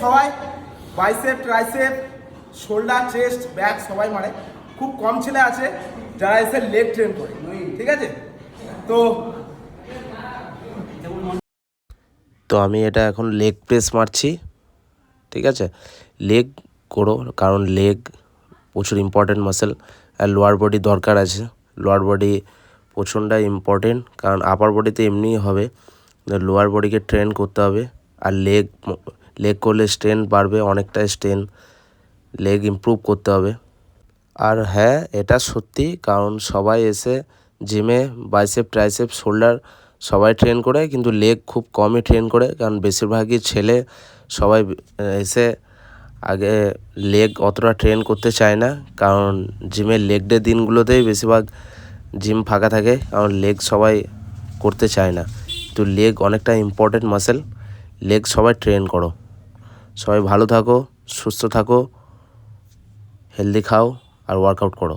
সবাই bicep tricep shoulder chest back সবাই মারে, খুব কম ছেলে আছে যারা এসে লেগ ট্রেন করে, ঠিক আছে? তো আমি এটা এখন লেগ প্রেস মারছি, ঠিক আছে? লেগ করো, কারণ লেগ প্রচুর ইম্পর্টেন্ট মাসেল, আর লোয়ার বডি দরকার আছে। লোয়ার বডি প্রচণ্ডই ইম্পর্টেন্ট, কারণ আপার বডিতে এমনিই হবে, লোয়ার বডিকে ট্রেন করতে হবে। আর লেগ করলে স্ট্রেন্থ বাড়বে, অনেকটা স্ট্রেন্থ, লেগ ইমপ্রুভ করতে হবে। আর হ্যাঁ, এটা সত্যি, কারণ সবাই এসে জিমে বাইসেপ ট্রাইসেপ শোল্ডার সবাই ট্রেন করে, কিন্তু লেগ খুব কমই ট্রেন করে, কারণ বেশিরভাগই ছেলে সবাই এসে আগে লেগ অতটা ট্রেন করতে চায় না, কারণ জিমের লেগ ডে দিনগুলোতেই বেশিরভাগ জিম ফাঁকা থাকে, কারণ লেগ সবাই করতে চায় না। তো লেগ অনেকটা ইম্পর্টেন্ট মাসেল, লেগ সবাই ট্রেন করো। সবাই ভালো থাকো, সুস্থ থাকো, হেলদি খাও আর ওয়ার্কআউট করো।